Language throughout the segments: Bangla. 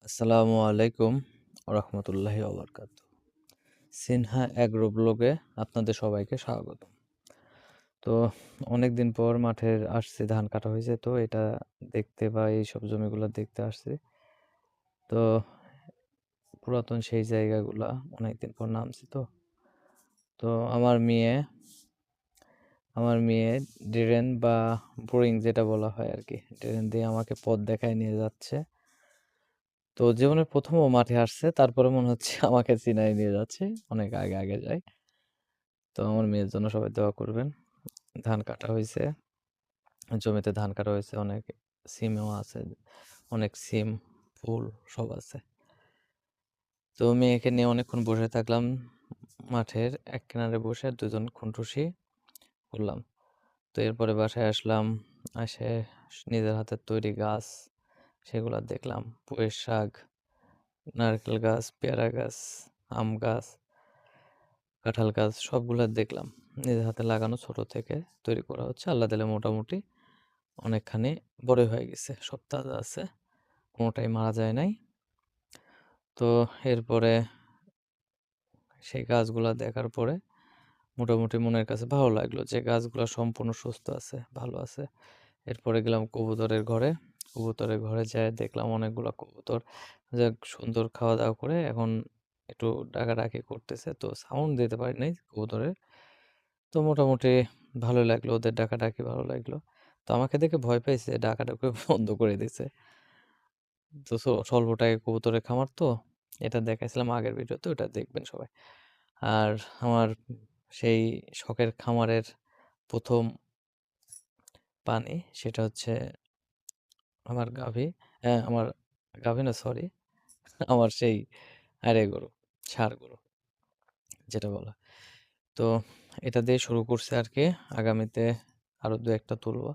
আসসালামু আলাইকুম রহমতুল্লাহি ওবরকাতুহ। সিনহা অ্যাগ্রো ব্লগে আপনাদের সবাইকে স্বাগত। তো অনেক দিন পর মাঠের আসছে, ধান কাটা হয়েছে, তো এটা দেখতে বা এইসব জমিগুলো দেখতে আসছে। তো পুরাতন সেই জায়গাগুলা অনেকদিন পর নামছি। তো আমার মেয়ে ড্রেন বা বোরিং যেটা বলা হয় আর কি, ড্রেন দিয়ে আমাকে পথ দেখায় নিয়ে যাচ্ছে। তো জীবনের প্রথম ও মাঠে আসছে, তারপরে মনে হচ্ছে আমাকে চিনাই নিয়ে যাচ্ছে, অনেক আগে আগে যায়। তো আমার মেয়ের জন্য সবাই দোয়া করবেন। ধান কাটা হয়েছে, জমিতে ধান কাটা হয়েছে, অনেক সিমও আছে, অনেক সিম ফুল সব আছে। তো মেয়েকে নিয়ে অনেকক্ষণ বসে থাকলাম, মাঠের এক কিনারে বসে দুজন খুনটুসি করলাম। তো এরপরে বাসায় আসলাম, এসে নিজের হাতের তৈরি গাছ সেগুলা দেখলাম, পুঁইয়ের শাক, নারকেল গাছ, পেয়ারা গাছ, আম গাছ, কাঁঠাল গাছ সবগুলা দেখলাম। নিজের হাতে লাগানো, ছোট থেকে তৈরি করা হচ্ছে, আল্লাহ দিলে মোটামুটি অনেকখানি বড় হয়ে গেছে, সব তাজা আছে, কোনোটাই মারা যায় নাই। তো এরপরে সেই গাছগুলা দেখার পরে মোটামুটি মনের কাছে ভালো লাগলো যে গাছগুলা সম্পূর্ণ সুস্থ আছে, ভালো আছে। এরপরে গেলাম কবুতরের ঘরে। কবুতরের ঘরে যেয়ে দেখলাম অনেকগুলা কবুতর, যাক সুন্দর খাওয়া দাওয়া করে এখন একটু ডাকাডাকি করতেছে, তো সাউন্ড দিতে পারি নাই কবুতরের। তো মোটামুটি ভালো লাগলো, ওদের ডাকাডাকি ভালো লাগলো। তো আমাকে দেখে ভয় পাইছে, ডাকাডাকি বন্ধ করে দিছে। তো স্বল্প টাকায় কবুতরের খামার, তো এটা দেখাইছিলাম আগের ভিডিওতে, ওটা দেখবেন সবাই। আর আমার সেই শখের খামারের প্রথম পানি, সেটা হচ্ছে আমার গাভী, আমার গাভী না, সরি, আমার সেই আরে গরু, ষাঁড় গরু যেটা বলা। তো এটা দিয়ে শুরু করছে আর কি, আগামীতে আরো দু একটা তুলবো।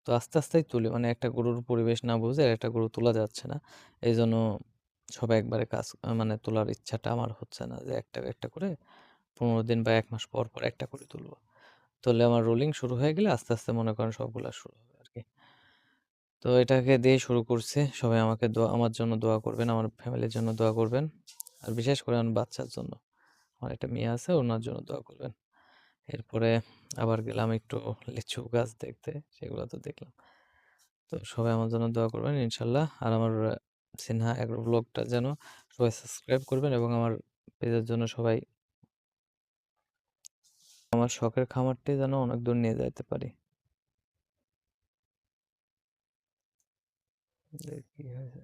তো আস্তে আস্তেই তুলি, মানে একটা গরুর পরিবেশ না বুঝে একটা গরু তোলা যাচ্ছে না, এই জন্য সবাই একবারে কাজ, মানে তোলার ইচ্ছাটা আমার হচ্ছে না যে একটা একটা করে 15 দিন বা 1 মাস পর পর একটা করে তুলবো। তুললে আমার রোলিং শুরু হয়ে গেলে আস্তে আস্তে মনে করেন সবগুলা শুরু হবে আর কি। তো এটাকে দিয়ে শুরু করছি, সবাই আমাকে দোয়া, আমার জন্য দোয়া করবেন, আমার ফ্যামিলির জন্য দোয়া করবেন, আর বিশেষ করে আমার বাচ্চার জন্য, আমার একটা মেয়ে আছে, ওনার জন্য দোয়া করবেন। এরপরে আবার গেলাম একটু লিচু গাছ দেখতে, সেগুলো তো দেখলাম। তো সবাই আমার জন্য দোয়া করবেন ইনশাল্লাহ, আর আমার সিনহা এগ্রো ব্লগটা যেন সবাই সাবস্ক্রাইব করবেন, এবং আমার পেজের জন্য সবাই, আমার শখের খামারটি যেন অনেক দূর নিয়ে যাইতে পারি। কি হয়েছে?